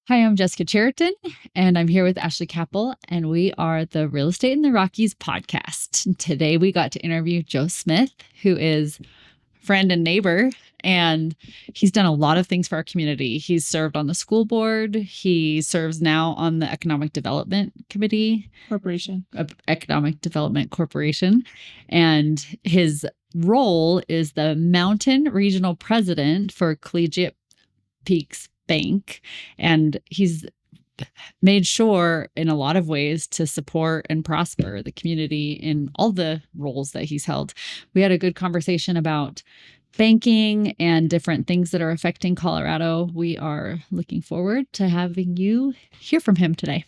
Hi, I'm Jessica Chariton, and I'm here with Ashley Kappel, and we are the Real Estate in the Rockies podcast. Today, we got to interview Joe Smith, who is friend and neighbor, and he's done a lot of things for our community. He's served on the school board. He serves now on the Economic Development Committee. Economic Development Corporation. And his role is the Mountain Regional President for Collegiate Peaks Bank, and he's made sure in a lot of ways to support and prosper the community in all the roles that he's held. We had a good conversation about banking and different things that are affecting Colorado. We are looking forward to having you hear from him today.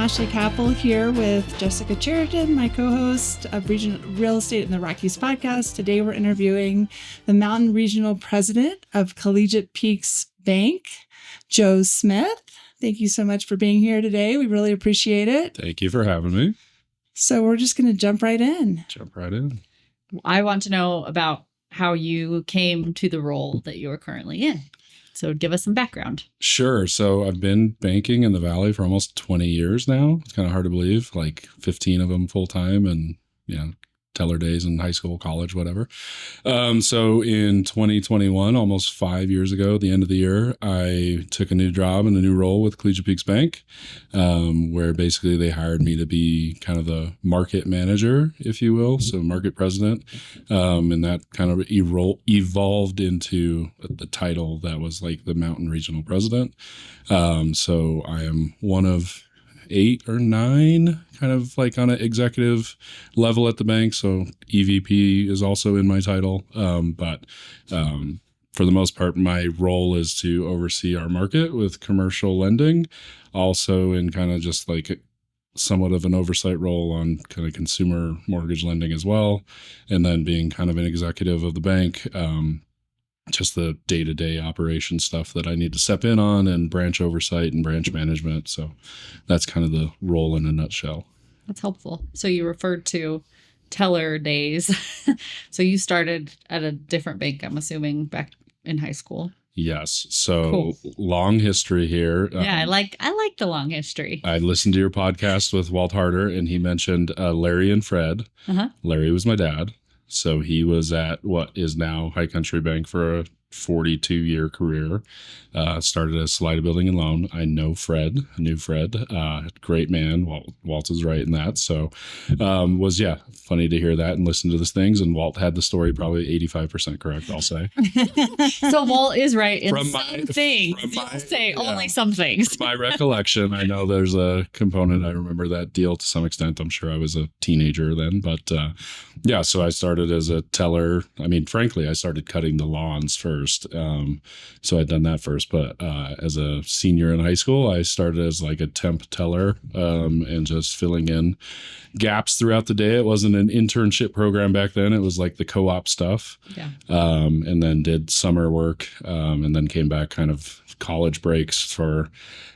Ashley Kappel here with Jessica Chariton, my co-host of Real Estate in the Rockies podcast. Today we're interviewing the Mountain Regional President of Collegiate Peaks Bank, Joe Smith. Thank you so much for being here today. We really appreciate it. Thank you for having me. So we're just going to jump right in. I want to know about how you came to the role that you are currently in. So give us some background. Sure. So I've been banking in the Valley for almost 20 years now. It's kind of hard to believe, like 15 of them full time and, teller days in high school, college, whatever. So in 2021, almost 5 years ago, at the end of the year, I took a new job and a new role with Collegiate Peaks Bank, where basically they hired me to be kind of the market manager, if you will, so market president. And that kind of evolved into the title that was like the Mountain Regional President. So I am one of 8 or 9 kind of like on an executive level at the bank. So EVP is also in my title. But for the most part, my role is to oversee our market with commercial lending, also in kind of just like somewhat of an oversight role on kind of consumer mortgage lending as well. And then being kind of an executive of the bank, just the day-to-day operation stuff that I need to step in on, and branch oversight and branch management. So that's kind of the role in a nutshell. That's helpful. So you referred to teller days. So you started at a different bank, I'm assuming, back in high school. Yes. So cool. Long history here. Yeah, I like the long history. I listened to your podcast with Walt Harder, and he mentioned Larry and Fred. Uh-huh. Larry was my dad. So he was at what is now High Country Bank for a 42-year career. Started as Salida Building and Loan. I knew Fred. Great man. Walt is right in that. So was funny to hear that and listen to these things. And Walt had the story probably 85% correct, I'll say. So Walt is right in some things. Only some things. From my recollection, I know there's a component. I remember that deal to some extent. I'm sure I was a teenager then. But so I started as a teller. I mean, frankly, I started cutting the lawns first. So I'd done that first. But as a senior in high school, I started as like a temp teller and just filling in gaps throughout the day. It wasn't an internship program back then. It was like the co-op stuff. Yeah. And then did summer work and then came back kind of college breaks for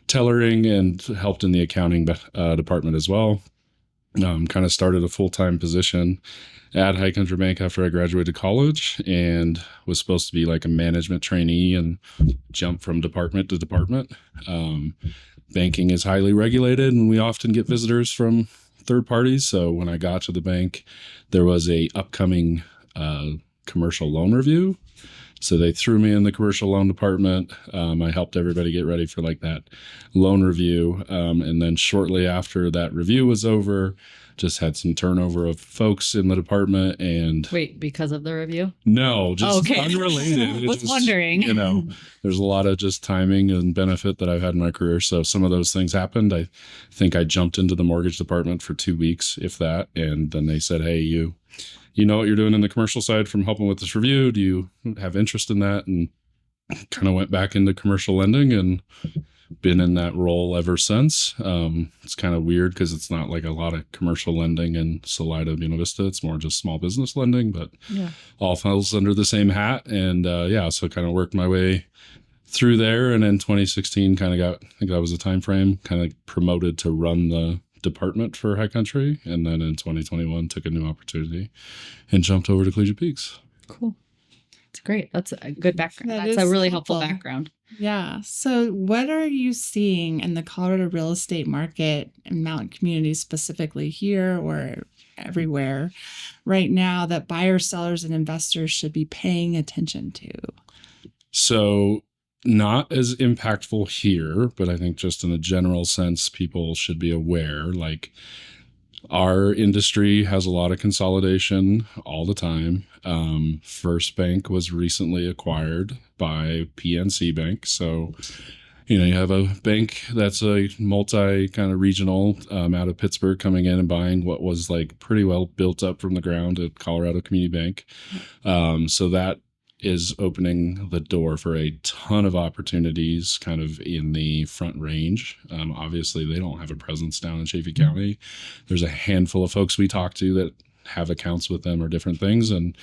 tellering and helped in the accounting department as well. Kind of started a full-time position at High Country Bank after I graduated college, and was supposed to be like a management trainee and jump from department to department. Banking is highly regulated, and we often get visitors from third parties. So when I got to the bank, there was a upcoming commercial loan review. So they threw me in the commercial loan department. I helped everybody get ready for like that loan review. And then shortly after that review was over, just had some turnover of folks in the department. And wait, because of the review? No, just unrelated. I was wondering. There's a lot of just timing and benefit that I've had in my career. So some of those things happened. I think I jumped into the mortgage department for 2 weeks, if that. And then they said, hey, you know what you're doing in the commercial side from helping with this review? Do you have interest in that? And kind of went back into commercial lending and been in that role ever since. It's kind of weird because it's not like a lot of commercial lending in Salida, Buena Vista. It's more just small business lending, but all falls under the same hat. And so kind of worked my way through there. And in 2016, kind of got, I think that was the time frame, kind of promoted to run the department for High Country. And then in 2021, took a new opportunity and jumped over to Collegiate Peaks. Cool. It's great. That's a good background. That That's a is really helpful. helpful background. Yeah. So what are you seeing in the Colorado real estate market and mountain communities specifically here or everywhere right now that buyers, sellers, and investors should be paying attention to? So not as impactful here, but I think just in a general sense, people should be aware, like our industry has a lot of consolidation all the time. First Bank was recently acquired by PNC Bank. So, you have a bank that's a multi kind of regional out of Pittsburgh coming in and buying what was like pretty well built up from the ground at Colorado Community Bank. So that is opening the door for a ton of opportunities kind of in the Front Range. Obviously, they don't have a presence down in Chaffee County. There's a handful of folks we talk to that have accounts with them or different things. And,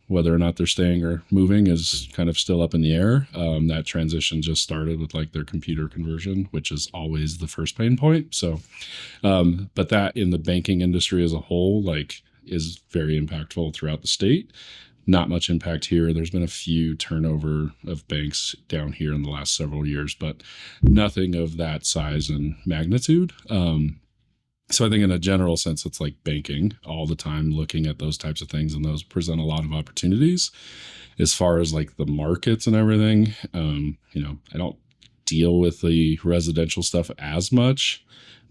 whether or not they're staying or moving is kind of still up in the air. That transition just started with like their computer conversion, which is always the first pain point. So, but that in the banking industry as a whole, like is very impactful throughout the state. Not much impact here. There's been a few turnover of banks down here in the last several years, but nothing of that size and magnitude. So I think in a general sense, it's like banking all the time, looking at those types of things, and those present a lot of opportunities. As far as like the markets and everything, I don't deal with the residential stuff as much,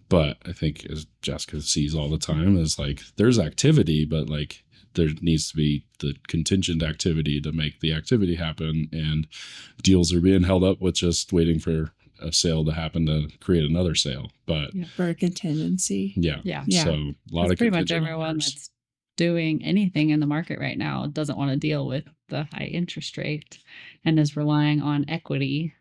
but I think as Jessica sees all the time is like there's activity, but like there needs to be the contingent activity to make the activity happen, and deals are being held up with just waiting for a sale to happen to create another sale. But for a contingency. Yeah. So a lot of pretty much everyone that's doing anything in the market right now doesn't want to deal with the high interest rate and is relying on equity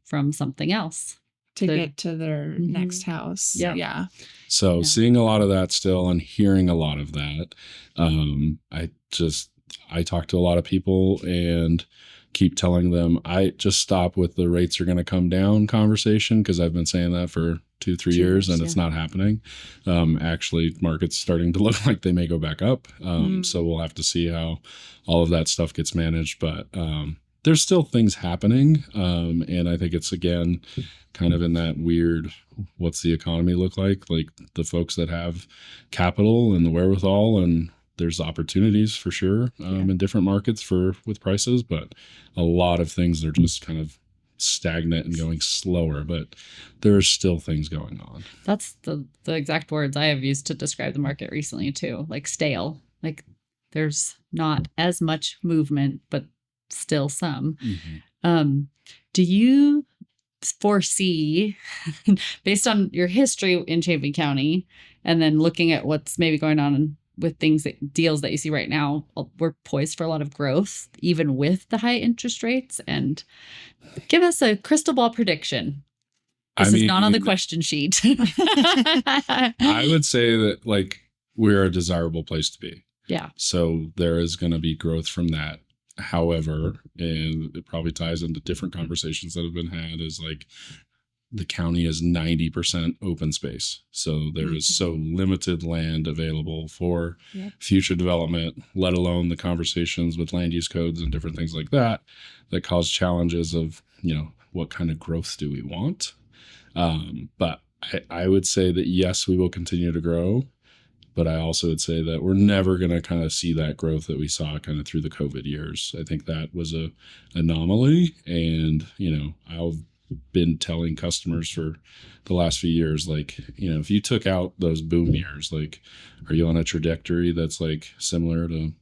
from something else to get to their next house. Yep. Yeah. So seeing a lot of that still and hearing a lot of that. I talk to a lot of people and keep telling them, I just stop with the rates are going to come down conversation, because I've been saying that for 2-3 years and it's not happening. Actually, market's starting to look like they may go back up. So we'll have to see how all of that stuff gets managed. But there's still things happening. And I think it's, again, kind of in that weird, what's the economy look like the folks that have capital and the wherewithal, and there's opportunities for sure in different markets with prices, but a lot of things are just kind of stagnant and going slower, but there's still things going on. That's the exact words I have used to describe the market recently too, like stale. Like there's not as much movement, but still some. Do you foresee, based on your history in Chaffee County and then looking at what's maybe going on with deals that you see right now, we're poised for a lot of growth, even with the high interest rates? And give us a crystal ball prediction. This is not on the question sheet. I would say that we're a desirable place to be. Yeah. So there is going to be growth from that. However, and it probably ties into different conversations that have been had, is like the county is 90% open space. So there is so limited land available for future development, let alone the conversations with land use codes and different things like that cause challenges of, what kind of growth do we want? But I would say that, yes, we will continue to grow. But I also would say that we're never going to kind of see that growth that we saw kind of through the COVID years. I think that was a anomaly. And, I've been telling customers for the last few years, if you took out those boom years, are you on a trajectory that's similar to,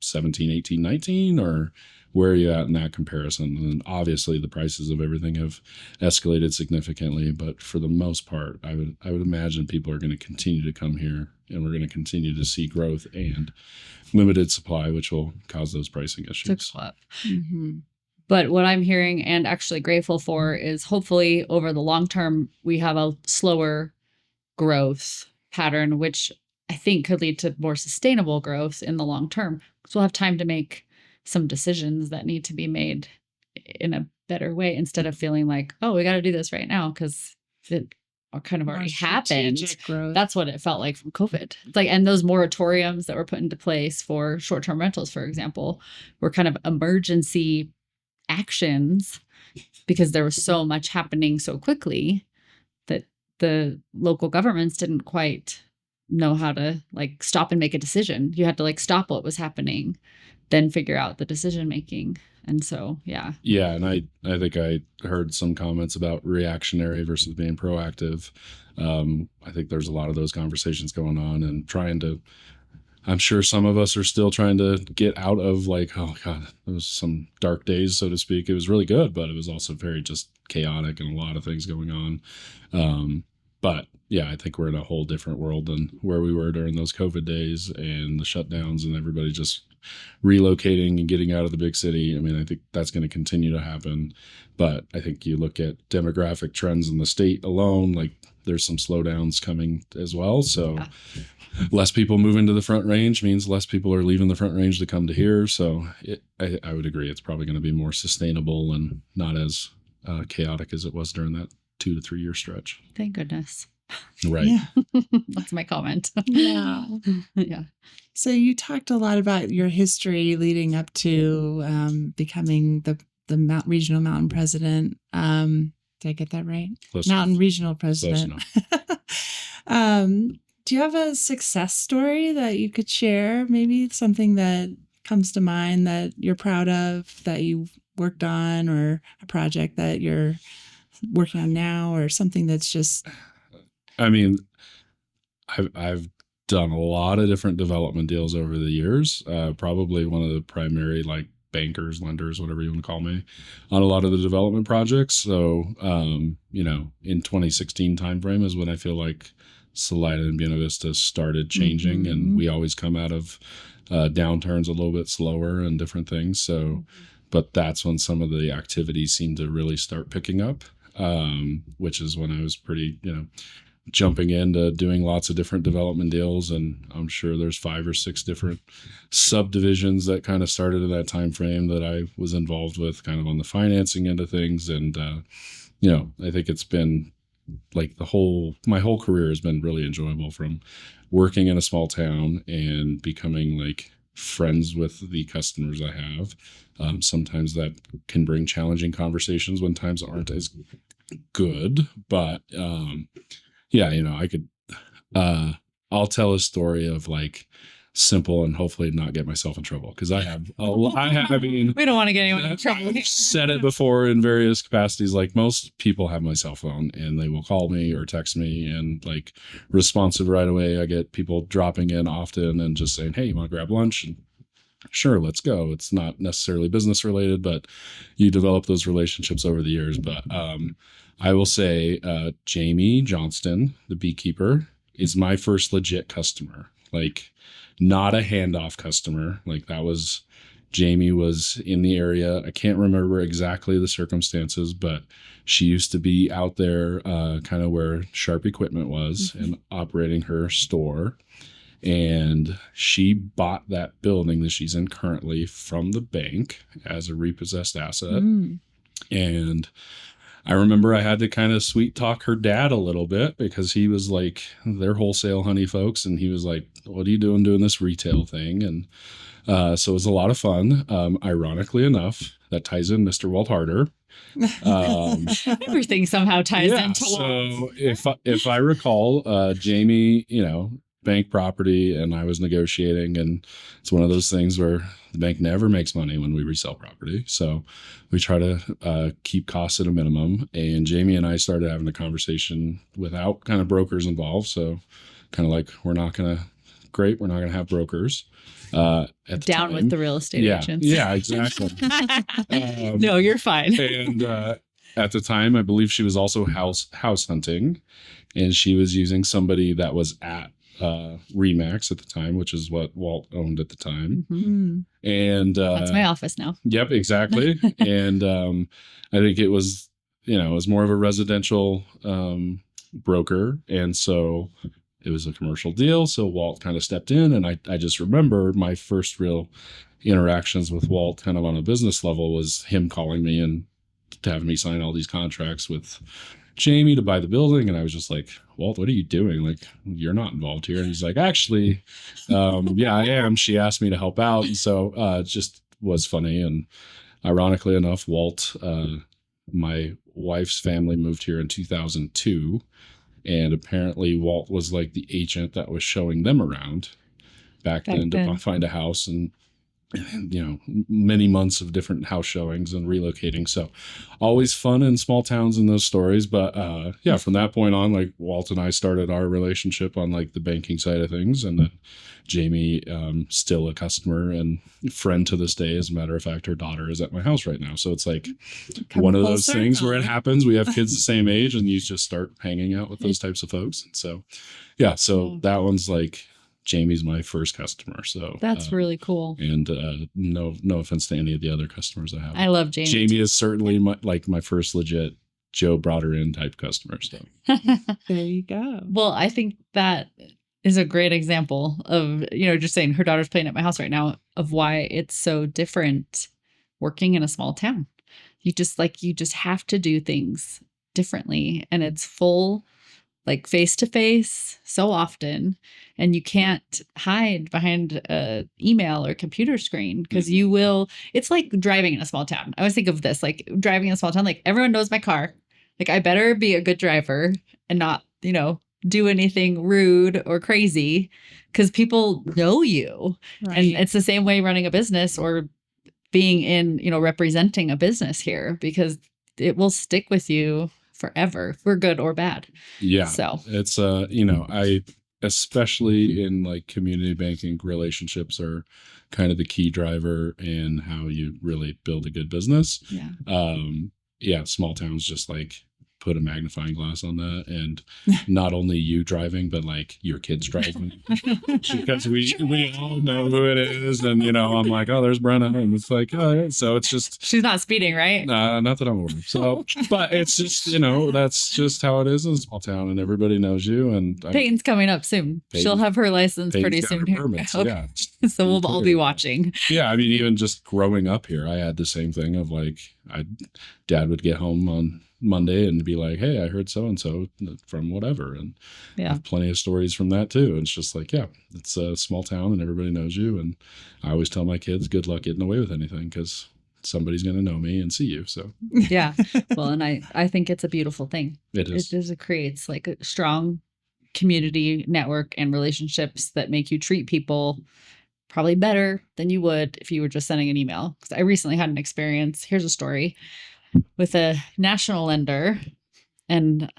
17, 18, 19, or where are you at in that comparison? And obviously the prices of everything have escalated significantly, but for the most part, I would imagine people are going to continue to come here, and we're going to continue to see growth and limited supply, which will cause those pricing issues. But what I'm hearing and actually grateful for is hopefully over the long term, we have a slower growth pattern, which I think could lead to more sustainable growth in the long term. So we'll have time to make some decisions that need to be made in a better way instead of feeling like, oh, we got to do this right now because it kind of already happened. That's what it felt like from COVID. It's like, and those moratoriums that were put into place for short-term rentals, for example, were kind of emergency actions because there was so much happening so quickly that the local governments didn't quite know how to like stop and make a decision. You had to like stop what was happening, then figure out the decision making. And so, yeah. Yeah. And I think I heard some comments about reactionary versus being proactive. I think there's a lot of those conversations going on and I'm sure some of us are still trying to get out of like, oh God, there was some dark days, so to speak. It was really good, but it was also very just chaotic and a lot of things going on. But yeah, I think we're in a whole different world than where we were during those COVID days and the shutdowns and everybody just relocating and getting out of the big city. I mean, I think that's going to continue to happen. But I think you look at demographic trends in the state alone, like there's some slowdowns coming as well. So less people moving to the Front Range means less people are leaving the Front Range to come to here. So I would agree. It's probably going to be more sustainable and not as chaotic as it was during that 2 to 3 year stretch. Thank goodness. Right. Yeah. That's my comment. Yeah. Yeah. So you talked a lot about your history leading up to becoming the regional mountain president. Did I get that right? Close Mountain enough. regional president. Do you have a success story that you could share? Maybe something that comes to mind that you're proud of, that you worked on, or a project that you're working on now, or something that's just... I mean, I've done a lot of different development deals over the years. Probably one of the primary like bankers, lenders, whatever you want to call me, on a lot of the development projects. So, in 2016 timeframe is when I feel like Salida and Buena Vista started changing, Mm-hmm. and we always come out of downturns a little bit slower and different things. So, but that's when some of the activities seem to really start picking up, which is when I was pretty, jumping into doing lots of different development deals. And I'm sure there's 5 or 6 different subdivisions that kind of started in that time frame that I was involved with kind of on the financing end of things. And, I think it's been like my whole career has been really enjoyable, from working in a small town and becoming like friends with the customers I have. Sometimes that can bring challenging conversations when times aren't as good, but, I could, I'll tell a story of like simple and hopefully not get myself in trouble. Cause I mean, We don't want to get anyone in trouble. I've said it before in various capacities. Like most people have my cell phone and they will call me or text me and like responsive right away. I get people dropping in often and just saying, hey, you want to grab lunch? And sure, let's go. It's not necessarily business related, but you develop those relationships over the years. But, I will say, Jamie Johnston, the beekeeper, is my first legit customer, like not a handoff customer. Like Jamie was in the area. I can't remember exactly the circumstances, but she used to be out there kind of where Sharp Equipment was and operating her store. And she bought that building that she's in currently from the bank as a repossessed asset. And I remember I had to kind of sweet talk her dad a little bit because he was like, they're wholesale honey folks. And he was like, what are you doing this retail thing? And so it was a lot of fun. Ironically enough, that ties in Mr. Walt Harder. Everything somehow ties into so if I recall, Jamie, bank property, and I was negotiating, and it's one of those things where the bank never makes money when we resell property. So we try to keep costs at a minimum. And Jamie and I started having a conversation without kind of brokers involved. So kind of like, we're not going to have brokers. At the down time. with the real estate agents. Yeah, exactly. No, you're fine. And at the time, I believe she was also house hunting, and she was using somebody that was at Remax at the time, which is what Walt owned at the time. Mm. And That's my office now. Yep, exactly. And I think it was, it was more of a residential broker. And so it was a commercial deal. So Walt kind of stepped in. And I just remember my first real interactions with Walt kind of on a business level was him calling me and to have me sign all these contracts with Jamie to buy the building. And I was just like, Walt, what are you doing? Like, you're not involved here. And he's like, actually, yeah, I am. She asked me to help out. And so it just was funny. And ironically enough, Walt, my wife's family moved here in 2002. And apparently Walt was like the agent that was showing them around back then to find a house, and many months of different house showings and relocating. So always fun in small towns in those stories. But yeah, from that point on, like Walt and I started our relationship on like the banking side of things. And then Jamie, still a customer and friend to this day. As a matter of fact, her daughter is at my house right now. So it's like one of those things where it happens. We have kids the same age and you just start hanging out with those types of folks. And so, yeah, so that one's like, Jamie's my first customer. So that's really cool. And no offense to any of the other customers I have. I love Jamie. Jamie is certainly my first legit Joe brought her in type customer. So there you go. Well, I think that is a great example of, just saying her daughter's playing at my house right now, of why it's so different working in a small town. You just have to do things differently, and it's full like face to face so often, and you can't hide behind a email or computer screen because you will. It's like driving in a small town. I always think of this like driving in a small town. Like everyone knows my car. Like I better be a good driver and not, do anything rude or crazy because people know you. Right. And it's the same way running a business or being in, representing a business here, because it will stick with you forever, for good or bad. Yeah. So it's, I, especially in like community banking, relationships are kind of the key driver in how you really build a good business. Yeah. Small towns just like put a magnifying glass on that, and not only you driving, but like your kids driving, because we all know who it is, and I'm like, oh, there's Brenna, and it's like, oh, yeah. So it's just she's not speeding, right? Not that I'm aware of. So, but it's just that's just how it is in a small town, and everybody knows you. And Peyton's coming up soon. She'll have her license pretty soon. Permits, okay. Yeah. So we'll all be watching. Yeah, I mean, even just growing up here, I had the same thing of like, Dad would get home on Monday and be like, hey, I heard so-and-so from whatever. And I have plenty of stories from that too. And it's just like, yeah, it's a small town and everybody knows you. And I always tell my kids, good luck getting away with anything, because somebody's going to know me and see you. So yeah. Well, and I think it's a beautiful thing. It is. It creates like a strong community network and relationships that make you treat people probably better than you would if you were just sending an email. Because I recently had an experience. Here's a story with a national lender, and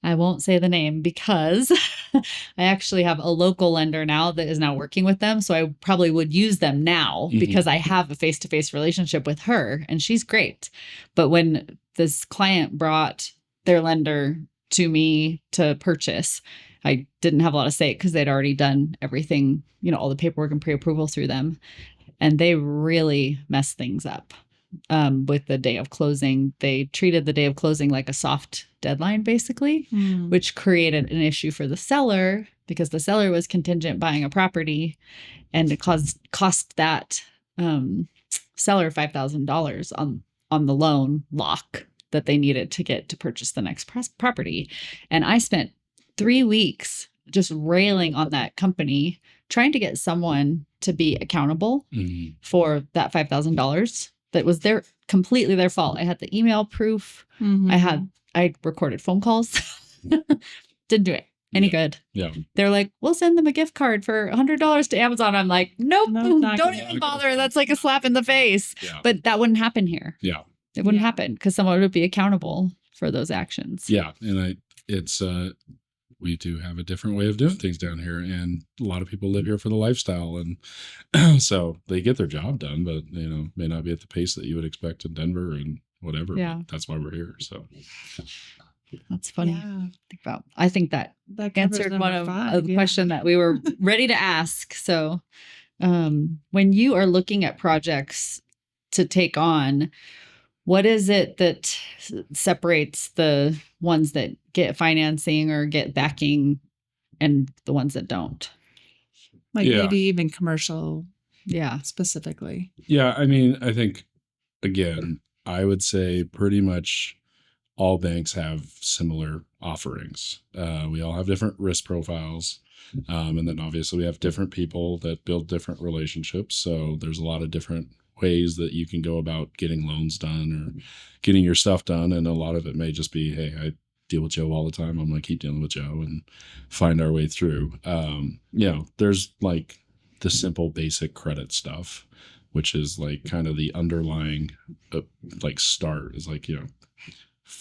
I won't say the name because I actually have a local lender now that is now working with them. So I probably would use them now because I have a face-to-face relationship with her and she's great. But when this client brought their lender to me to purchase, I didn't have a lot to say because they'd already done everything, all the paperwork and pre-approval through them. And they really messed things up. With the day of closing, they treated the day of closing like a soft deadline, basically, which created an issue for the seller because the seller was contingent buying a property, and it cost that seller $5,000 on the loan lock that they needed to get to purchase the next property. And I spent 3 weeks just railing on that company, trying to get someone to be accountable for that $5,000. That was completely their fault. I had the email proof. I recorded phone calls. Didn't do it any good. Yeah. They're like, we'll send them a gift card for $100 to Amazon. I'm like, nope, don't even bother. That's like a slap in the face. Yeah. But that wouldn't happen here. Yeah. It wouldn't happen because someone would be accountable for those actions. Yeah. And we do have a different way of doing things down here, and a lot of people live here for the lifestyle, and so they get their job done, but may not be at the pace that you would expect in Denver and whatever. Yeah. That's why we're here. So That's funny. Yeah. to think about. I think that That covers answered number one of 5. the Yeah. question that we were ready to ask. So, when you are looking at projects to take on, what is it that separates the ones that get financing or get backing and the ones that don't? Like Yeah. maybe even commercial Yeah. specifically. Yeah, I mean, I think, again, I would say pretty much all banks have similar offerings. We all have different risk profiles. And then obviously we have different people that build different relationships. So there's a lot of different ways that you can go about getting loans done or getting your stuff done. And a lot of it may just be, hey, I deal with Joe all the time. I'm going to keep dealing with Joe and find our way through. There's like the simple basic credit stuff, which is like kind of the underlying like start is like,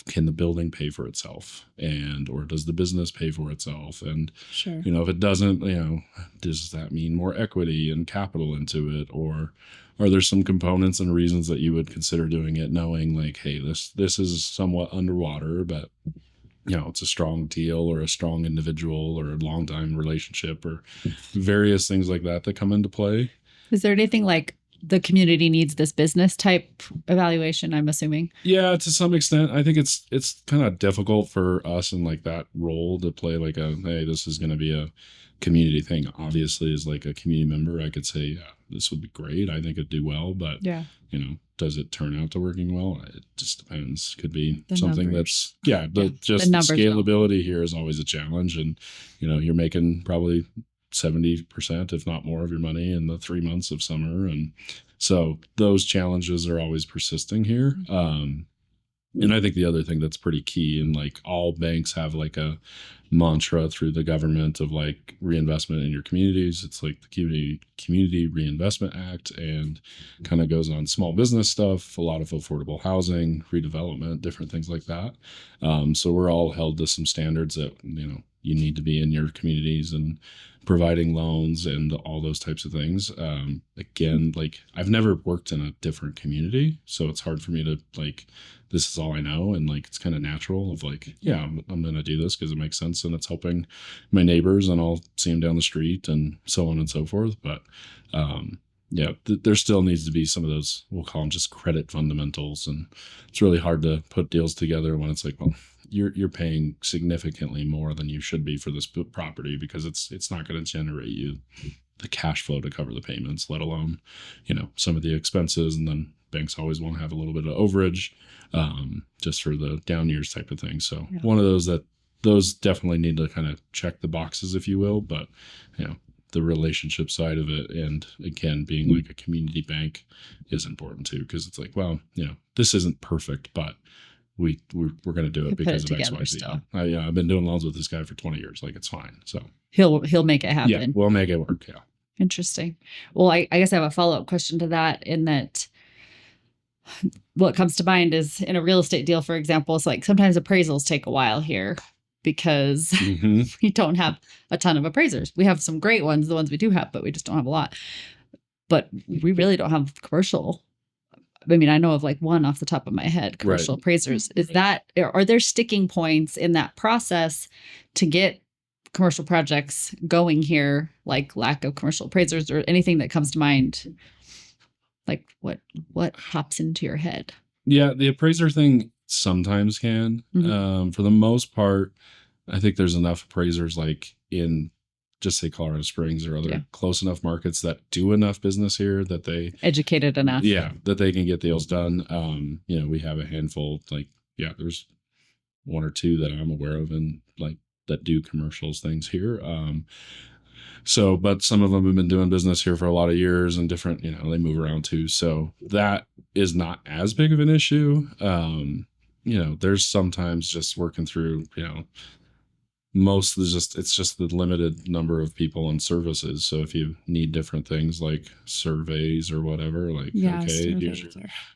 can the building pay for itself, or does the business pay for itself? And, Sure. if it doesn't, does that mean more equity and capital into it? Or are there some components and reasons that you would consider doing it knowing like, hey, this is somewhat underwater, but it's a strong deal or a strong individual or a long time relationship or various things like that come into play. Is there anything like the community needs this business type evaluation, I'm assuming? Yeah, to some extent. I think it's kind of difficult for us in like that role to play like hey, this is going to be a community thing. Obviously, as like a community member, I could say, yeah, this would be great. I think it'd do well, but Yeah. Does it turn out to working well? It just depends. Could be The something numbers. just The numbers scalability here is always a challenge. And, you're making probably 70%, if not more, of your money in the 3 months of summer. And so those challenges are always persisting here. And I think the other thing that's pretty key, and like all banks have like a mantra through the government of like reinvestment in your communities. It's like the Community Reinvestment Act, and kind of goes on small business stuff, a lot of affordable housing, redevelopment, different things like that. So we're all held to some standards that, you need to be in your communities and providing loans and all those types of things. Again, like I've never worked in a different community, so it's hard for me to like, this is all I know. And like, it's kind of natural of like, yeah, I'm going to do this because it makes sense and it's helping my neighbors and I'll see them down the street and so on and so forth. But there still needs to be some of those, we'll call them just credit fundamentals. And it's really hard to put deals together when it's like, well, you're paying significantly more than you should be for this property because it's not going to generate you the cash flow to cover the payments, let alone, some of the expenses. And then banks always want to have a little bit of overage just for the down years type of thing. So one of those definitely need to kind of check the boxes, if you will. But, the relationship side of it, and again, being like a community bank is important too, because it's like, well, this isn't perfect, but we're going to do it because of X, Y, Z. I've been doing loans with this guy for 20 years. Like, it's fine. So He'll make it happen. Yeah, we'll make it work. Yeah. Interesting. Well, I guess I have a follow-up question to that, in that what comes to mind is in a real estate deal, for example, it's like sometimes appraisals take a while here because we don't have a ton of appraisers. We have some great ones, the ones we do have, but we just don't have a lot. But we really don't have commercial. I mean, I know of like one off the top of my head, commercial appraisers. Are there sticking points in that process to get commercial projects going here, like lack of commercial appraisers or anything that comes to mind? Like what pops into your head? Yeah, the appraiser thing sometimes can. For the most part, I think there's enough appraisers like in just say Colorado Springs or other close enough markets that do enough business here that they educated enough. Yeah, that they can get deals done. We have a handful, like, there's one or two that I'm aware of and like that do commercials things here. But some of them have been doing business here for a lot of years and different, they move around too. So that is not as big of an issue. There's sometimes just working through, most is it's just the limited number of people and services. So if you need different things like surveys or whatever, like,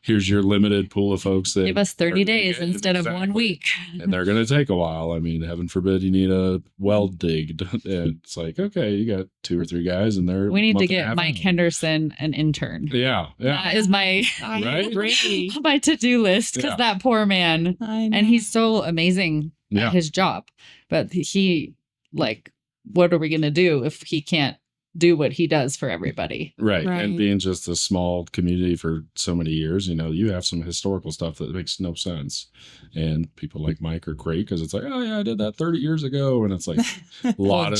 here's your limited pool of folks that give us 30 days instead of 1 week. And they're going to take a while. I mean, heaven forbid you need a well digged. And it's like, okay, you got 2 or 3 guys and they're we need to get Mike Henderson an intern. Yeah. That is my my to-do list, because that poor man, and he's so amazing Yeah. at his job. But he, like, what are we going to do if he can't do what he does for everybody? Right. Right. And being just a small community for so many years, you have some historical stuff that makes no sense. And people like Mike are great because it's like, oh yeah, I did that 30 years ago. And it's like a lot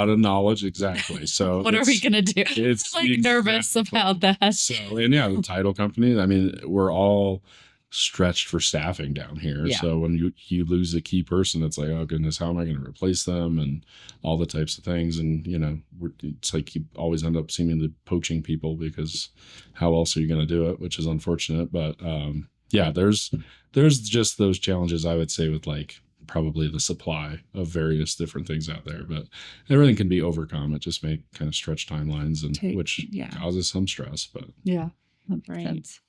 of knowledge. Exactly. So what are we going to do? It's like nervous about that. So, and yeah, the title company, I mean, we're all stretched for staffing down here. Yeah. So when you lose a key person, it's like, oh goodness, how am I going to replace them, and all the types of things. And it's like you always end up seemingly poaching people because how else are you going to do it, which is unfortunate. But yeah, there's just those challenges, I would say, with like probably the supply of various different things out there, but everything can be overcome. It just may kind of stretch timelines, and which causes some stress. But yeah, that right. makes sense.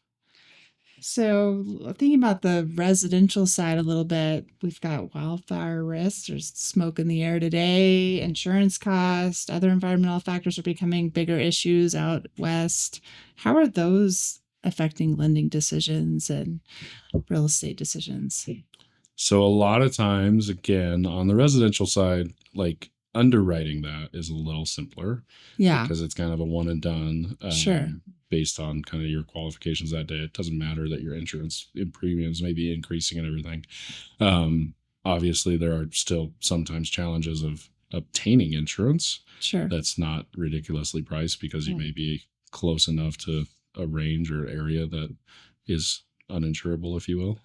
So thinking about the residential side a little bit, we've got wildfire risks, there's smoke in the air today, insurance costs, other environmental factors are becoming bigger issues out west. How are those affecting lending decisions and real estate decisions? So a lot of times, again, on the residential side, like underwriting that is a little simpler. Yeah. Because it's kind of a one and done. Sure. Based on kind of your qualifications that day. It doesn't matter that your insurance premiums may be increasing and everything. Obviously, there are still sometimes challenges of obtaining insurance. Sure. That's not ridiculously priced because you may be close enough to a range or area that is uninsurable, if you will.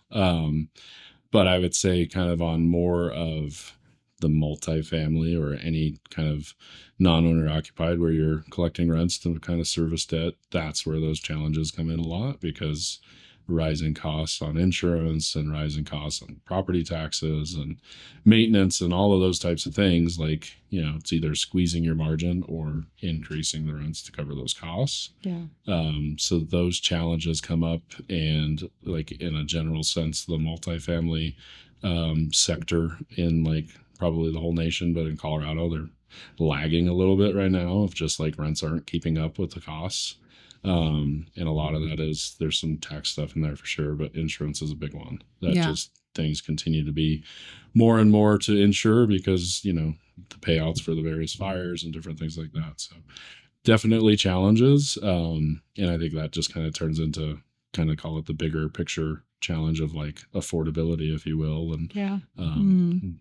But I would say kind of on more of the multifamily or any kind of non-owner occupied where you're collecting rents to kind of service debt, that's where those challenges come in a lot, because rising costs on insurance and rising costs on property taxes and maintenance and all of those types of things, like, it's either squeezing your margin or increasing the rents to cover those costs. Yeah. So those challenges come up, and like in a general sense, the multifamily sector in like probably the whole nation, but in Colorado, they're lagging a little bit right now of just like rents aren't keeping up with the costs. And a lot of that is there's some tax stuff in there for sure, but insurance is a big one that just things continue to be more and more to insure because, the payouts for the various fires and different things like that. So definitely challenges. And I think that just kind of turns into kind of call it the bigger picture challenge of like affordability, if you will. And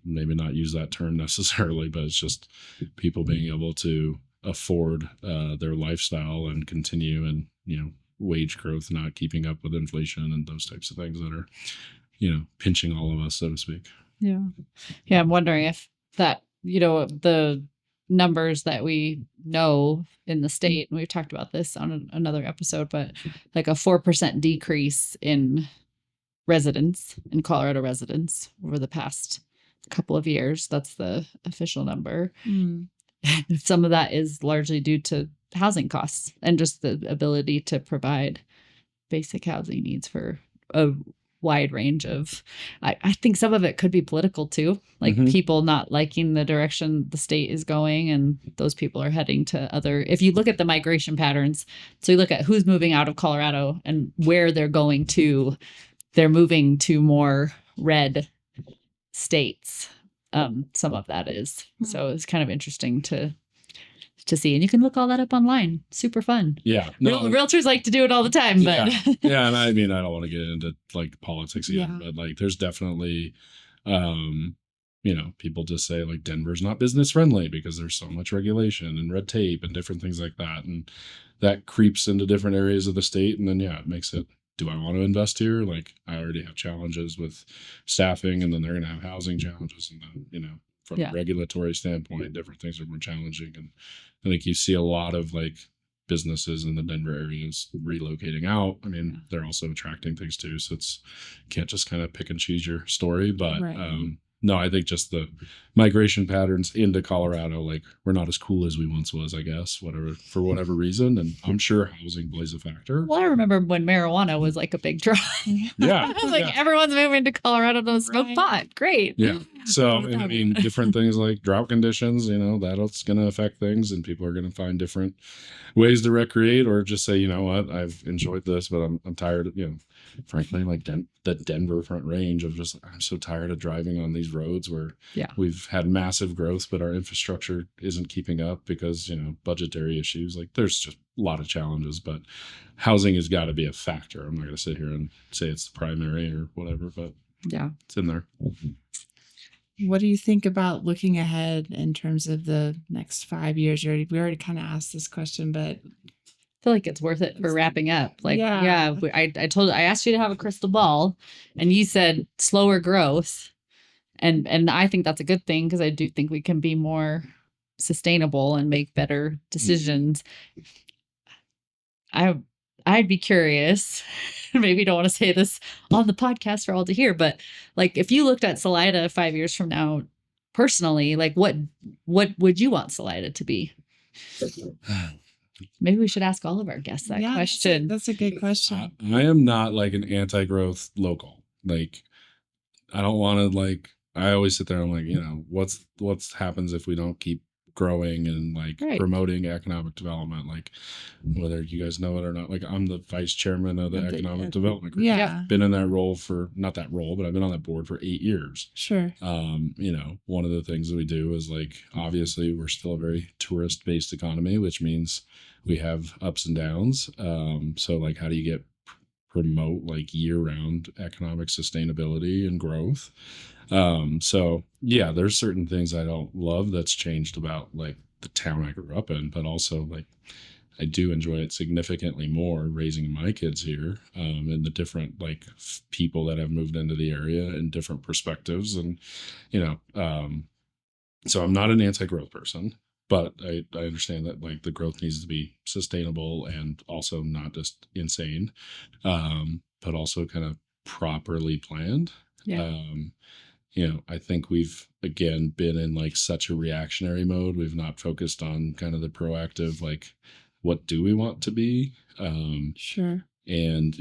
maybe not use that term necessarily, but it's just people being able to afford their lifestyle and continue, and wage growth not keeping up with inflation and those types of things that are pinching all of us, so to speak. I'm wondering if that the numbers that we know in the state, and we've talked about this on another episode, but like a 4% decrease in Colorado residents over the past couple of years. That's the official number. Some of that is largely due to housing costs and just the ability to provide basic housing needs for a wide range of, I think some of it could be political too, like people not liking the direction the state is going, and those people are heading to if you look at the migration patterns, so you look at who's moving out of Colorado and where they're going to, they're moving to more red states. Some of that is. So it's kind of interesting to see. And you can look all that up online. Super fun. Yeah. No, realtors like to do it all the time. But yeah. And I mean, I don't want to get into like politics again, but like there's definitely, people just say like Denver's not business friendly because there's so much regulation and red tape and different things like that. And that creeps into different areas of the state. And then, it makes it, do I want to invest here? Like I already have challenges with staffing, and then they're going to have housing challenges. And then, from a regulatory standpoint, different things are more challenging. And I think you see a lot of like businesses in the Denver areas relocating out. I mean, they're also attracting things too. So you can't just kind of pick and choose your story, but, no, I think just the migration patterns into Colorado, like we're not as cool as we once was, I guess, for whatever reason. And I'm sure housing plays a factor. Well, I remember when marijuana was like a big draw. Yeah. Everyone's moving to Colorado to smoke pot. Great. Yeah. So, I mean, different things like drought conditions, that's going to affect things, and people are going to find different ways to recreate, or just say, you know what, I've enjoyed this, but I'm tired of, frankly, like the Denver Front Range of just, I'm so tired of driving on these roads where we've had massive growth, but our infrastructure isn't keeping up because, budgetary issues. Like there's just a lot of challenges, but housing has got to be a factor. I'm not going to sit here and say it's the primary or whatever, but it's in there. What do you think about looking ahead in terms of the next 5 years? We already kind of asked this question, but I feel like it's worth it for wrapping up. Like, I asked you to have a crystal ball, and you said slower growth, and I think that's a good thing because I do think we can be more sustainable and make better decisions. I'd be curious. Maybe don't want to say this on the podcast for all to hear, but like if you looked at Salida 5 years from now, personally, like what would you want Salida to be? Maybe we should ask all of our guests that question. That's a good question. I am not like an anti-growth local. Like I don't want to I always sit there and I'm like, what's happens if we don't keep growing and promoting economic development, like whether you guys know it or not. Like I'm the vice chairman of the economic development group. Been in that role for not that role, but I've been on that board for 8 years. Sure. One of the things that we do is obviously we're still a very tourist based economy, which means we have ups and downs. So how do you promote year round economic sustainability and growth? There's certain things I don't love that's changed about the town I grew up in, but also I do enjoy it significantly more raising my kids here, and the different people that have moved into the area and different perspectives. And, so I'm not an anti-growth person, but I understand that the growth needs to be sustainable and also not just insane, but also kind of properly planned. I think we've, again, been in such a reactionary mode. We've not focused on kind of the proactive, what do we want to be? Sure. And,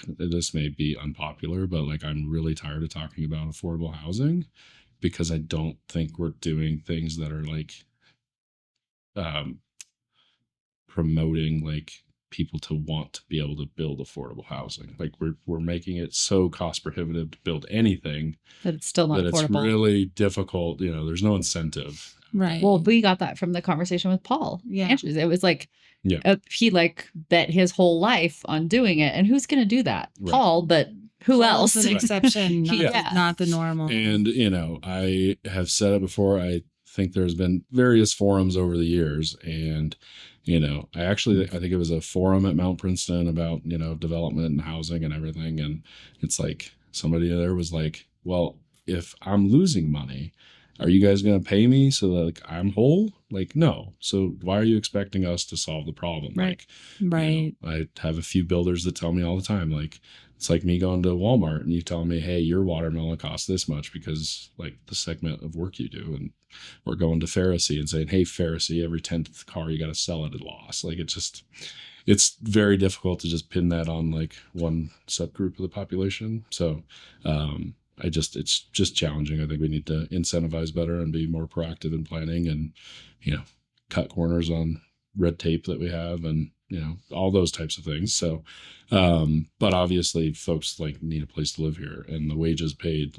this may be unpopular, but I'm really tired of talking about affordable housing because I don't think we're doing things that are promoting people to want to be able to build affordable housing. We're making it so cost prohibitive to build anything that it's still not affordable. It's really difficult. There's no incentive. Right. Well, we got that from the conversation with Paul. Andrews. It was he bet his whole life on doing it. And who's going to do that? Right. Paul, but who else? An exception, not the normal. And, I have said it before. I think there's been various forums over the years, and I think it was a forum at Mount Princeton about development and housing and everything, and it's somebody there was well, if I'm losing money, are you guys going to pay me so that I'm whole? No. So why are you expecting us to solve the problem? Right. I have a few builders that tell me all the time, it's like me going to Walmart and you tell me, hey, your watermelon costs this much because the segment of work you do. And we're going to Pharisee and saying, hey, Pharisee, every 10th car you got to sell at a loss. It's very difficult to just pin that on one subgroup of the population. So it's just challenging. I think we need to incentivize better and be more proactive in planning and, cut corners on red tape that we have and, all those types of things. So, but obviously folks need a place to live here, and the wages paid,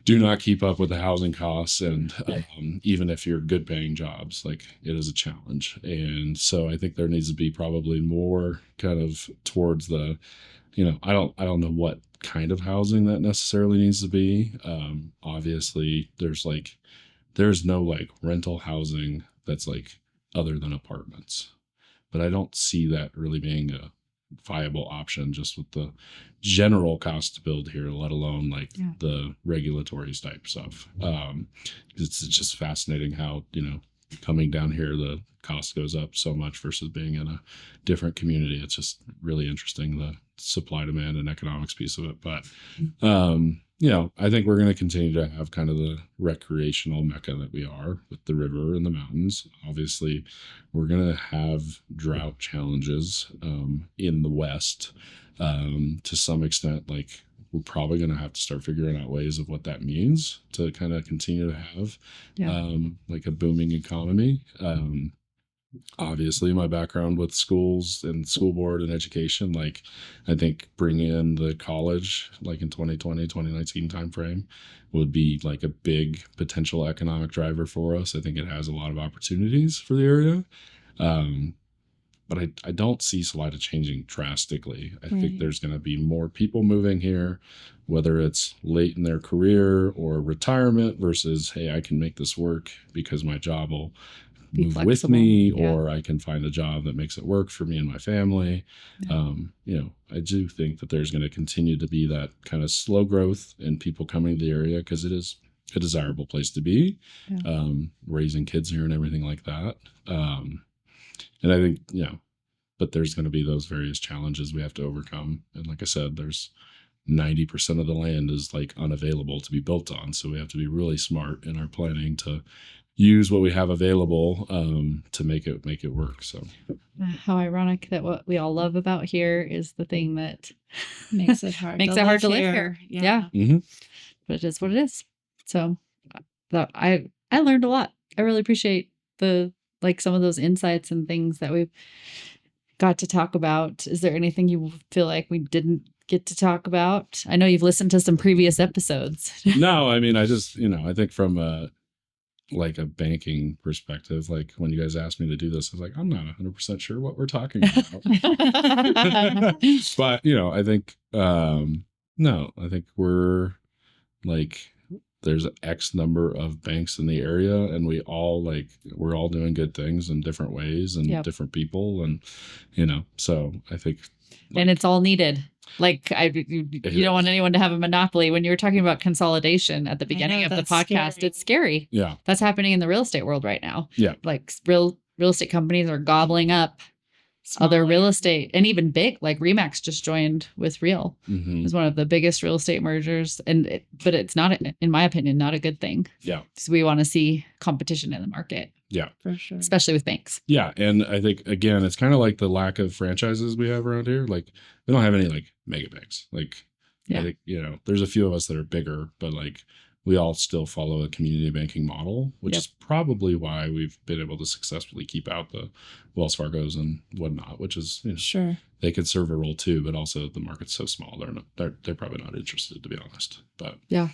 do not keep up with the housing costs. And even if you're good paying jobs, it is a challenge. And so I think there needs to be probably more kind of towards the, I don't know what kind of housing that necessarily needs to be. Obviously there's no rental housing that's other than apartments, but I don't see that really being a viable option just with the general cost to build here, let alone the regulatory type stuff. It's just fascinating how, coming down here, the cost goes up so much versus being in a different community. It's just really interesting, the supply, demand, and economics piece of it. But, I think we're going to continue to have kind of the recreational mecca that we are with the river and the mountains. Obviously, we're going to have drought challenges in the West to some extent. We're probably going to have to start figuring out ways of what that means to kind of continue to have a booming economy. obviously my background with schools and school board and education, like I think bringing in the college like in 2020, 2019 timeframe would be like a big potential economic driver for us. I think it has a lot of opportunities for the area. But I don't see Salida changing drastically. I think there's going to be more people moving here, whether it's late in their career or retirement versus, hey, I can make this work because my job will move with me, or I can find a job that makes it work for me and my family. I do think that there's going to continue to be that kind of slow growth in people coming to the area because it is a desirable place to be, raising kids here and everything like that. And I think, but there's going to be those various challenges we have to overcome. And like I said, there's 90% of the land is like unavailable to be built on. So we have to be really smart in our planning to use what we have available to make it work. So how ironic that what we all love about here is the thing that makes it hard to live here. Yeah. Mm-hmm. But it is what it is. So I learned a lot. I really appreciate some of those insights and things that we've got to talk about. Is there anything you feel like we didn't get to talk about? I know you've listened to some previous episodes. No, I mean, I just, I think from a banking perspective, like when you guys asked me to do this, I was like, I'm not 100% sure what we're talking about. But, I think, no, I think we're like, there's X number of banks in the area and we're all doing good things in different ways and different people. And, so I think. And it's all needed. You don't want anyone to have a monopoly. When you were talking about consolidation at the beginning of the podcast, scary. It's scary. Yeah. That's happening in the real estate world right now. Yeah. Like real estate companies are gobbling up other real estate, and even big, like Remax just joined with Real. Mm-hmm. It's one of the biggest real estate mergers. But it's not, in my opinion, not a good thing. Yeah. So we want to see competition in the market. Yeah. For sure. Especially with banks. Yeah. And I think, again, it's kind of like the lack of franchises we have around here. Like we don't have any like mega banks. Like I think, there's a few of us that are bigger, but like we all still follow a community banking model, which is probably why we've been able to successfully keep out the Wells Fargos and whatnot, which is, sure, they could serve a role too, but also the market's so small. They're probably not interested, to be honest. But I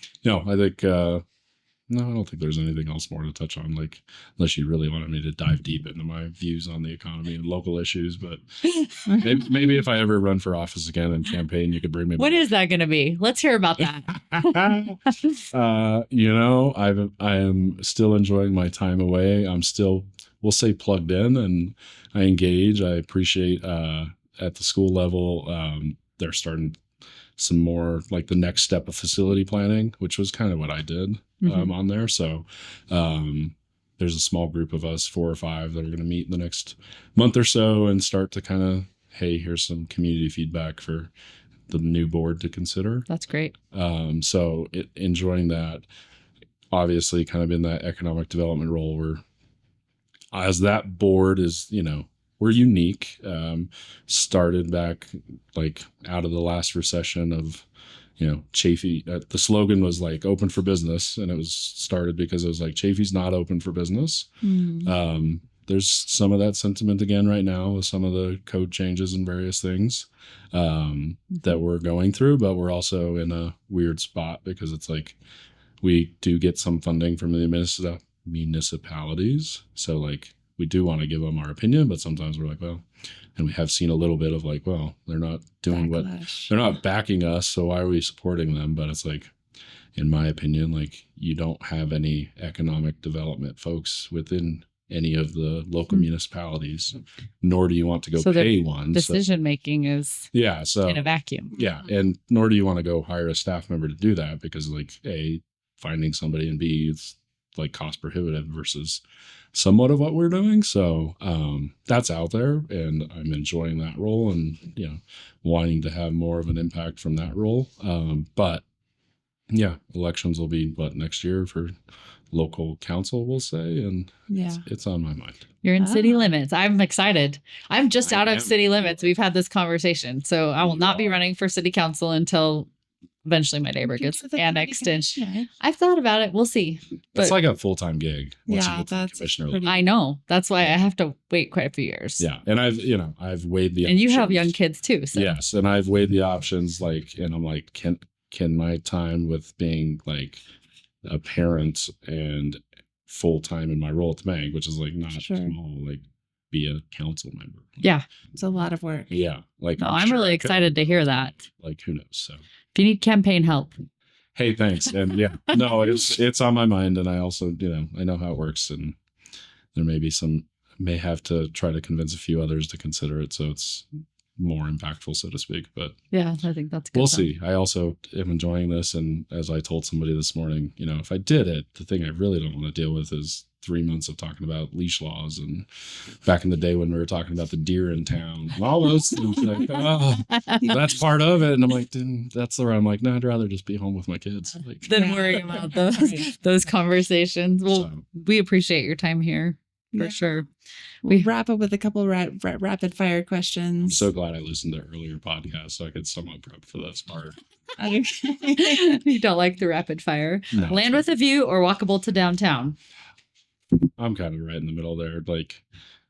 think, no, I don't think there's anything else more to touch on, like unless you really wanted me to dive deep into my views on the economy and local issues. But maybe if I ever run for office again and campaign, you could bring me back. What is that going to be? Let's hear about that. I am still enjoying my time away. I'm still, we'll say, plugged in, and I engage. I appreciate at the school level, they're starting some more like the next step of facility planning, which was kind of what I did on there. So there's a small group of us, 4 or 5, that are going to meet in the next month or so and start to kind of, hey, here's some community feedback for the new board to consider. That's great. So enjoying that, obviously kind of in that economic development role where as that board is, we're unique. Started back like out of the last recession of, Chafee. The slogan was like open for business, and it was started because it was like Chafee's not open for business. There's some of that sentiment again right now with some of the code changes and various things that we're going through, but we're also in a weird spot because it's like we do get some funding from the municipalities. So like, we do want to give them our opinion, but sometimes we're like, well, and we have seen a little bit of like, well, they're not doing they're not backing us. So why are we supporting them? But it's like, in my opinion, like you don't have any economic development folks within any of the local municipalities, nor do you want to go pay one. Decision making is in a vacuum. Yeah. And nor do you want to go hire a staff member to do that because like A, finding somebody, and B, it's like cost prohibitive versus somewhat of what we're doing. So that's out there, and I'm enjoying that role and wanting to have more of an impact from that role. But elections will be next year for local council, we'll say, and it's on my mind. You're in city limits. I'm excited. I'm just out of city limits. We've had this conversation, so I will not be running for city council until eventually my neighbor You gets could do the annexed in. commissioner. I've thought about it. We'll see. But It's like a full-time gig. once you Yeah, get to the that's commissioner. pretty- I know. That's why I have to wait quite a few years. Yeah. And I've weighed the And you have options. young kids too. So Yes. And I've weighed the options, and I'm like, can my time with being like a parent and full-time in my role at the bank, which is like not Sure. small, like be a council member. yeah. It's a lot of work. Yeah. Like, No, I'm sure really I could, excited to hear that. Like, who knows? So, If you need campaign help, hey, thanks. And yeah, no, it's on my mind. And I also, I know how it works, and there may have to try to convince a few others to consider it. So it's more impactful, so to speak, but yeah, I think that's good. we'll stuff. see. I also am enjoying this. And as I told somebody this morning, if I did it, the thing I really don't want to deal with is 3 months of talking about leash laws, and back in the day when we were talking about the deer in town and all those things, like, oh, that's part of it. And I'm like, that's the I'm like, no, I'd rather just be home with my kids. Like, Then Yeah. worry about Right. those conversations. Well, so, we appreciate your time here for Yeah. sure. We'll wrap up with a couple rapid fire I'm questions. so glad I listened to earlier podcasts so I could somewhat prep for this part. You don't like the rapid fire. No, Land with a view or walkable to downtown? I'm kind of right in the middle there. Like,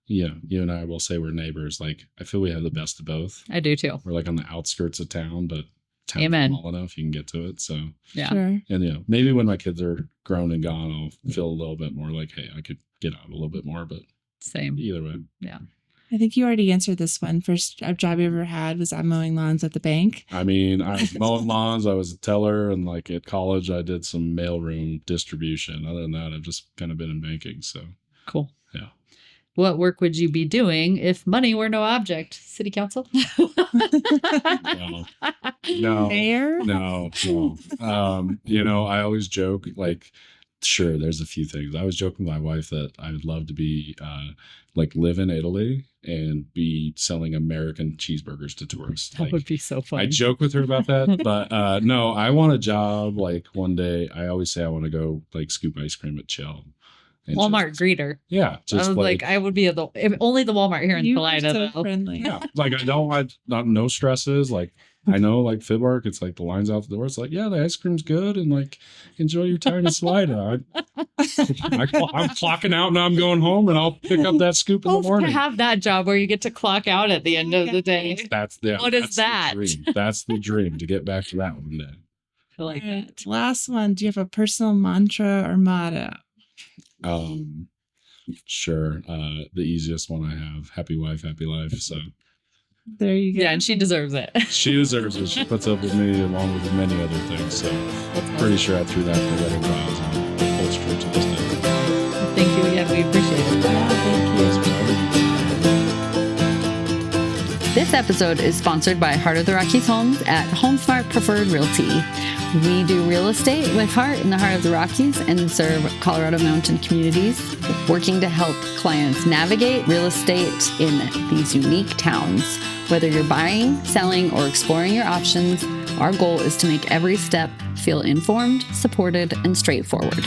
you and I will say we're neighbors. Like, I feel we have the best of both. I do too. We're like on the outskirts of town, but town's Amen. small enough you can get to it. So, Yeah. Sure. and maybe when my kids are grown and gone, I'll feel a little bit more like, hey, I could get out a little bit more. But Same. either way, I think you already answered this one. First job you ever had was mowing lawns at the bank. I mean, I was mowing lawns. I was a teller, and like at college, I did some mailroom distribution. Other than that, I've just kind of been in banking. So, Cool. yeah. What work would you be doing if money were no object? City council? No. Mayor? No. I always joke, like, sure, there's a few things. I was joking with my wife that I would love to be live in Italy and be selling American cheeseburgers to tourists. That would be so fun. I joke with her about that, but no, I want a job like one day. I always say I want to go like scoop ice cream at Chill. And Walmart just- greeter. Yeah. I Just was like, I would be only the Walmart here in You are Salida. so though. friendly. yeah, like I don't want no stresses. Like I know like Fidbark, it's like the lines out the door. It's like, yeah, the ice cream's good and like enjoy your time in Salida. I'm clocking out and I'm going home and I'll pick up that scoop in the Hope to morning. have that job where you get to clock out at the end of the day. What is that? The dream. That's the dream to get back to that one day. I like All right, that. last one. Do you have a personal mantra or motto? Sure. The easiest one I have: happy wife, happy life. So There you go. Yeah, and she deserves it. she deserves it. She puts up with me along with many other things. So pretty sure I threw that in the wedding vows and it holds true to this day. Thank you again. We appreciate it. Yeah, thank you. This episode is sponsored by Heart of the Rockies Homes at HomeSmart Preferred Realty. We do real estate with heart in the heart of the Rockies and serve Colorado Mountain communities, working to help clients navigate real estate in these unique towns. Whether you're buying, selling, or exploring your options, our goal is to make every step feel informed, supported, and straightforward.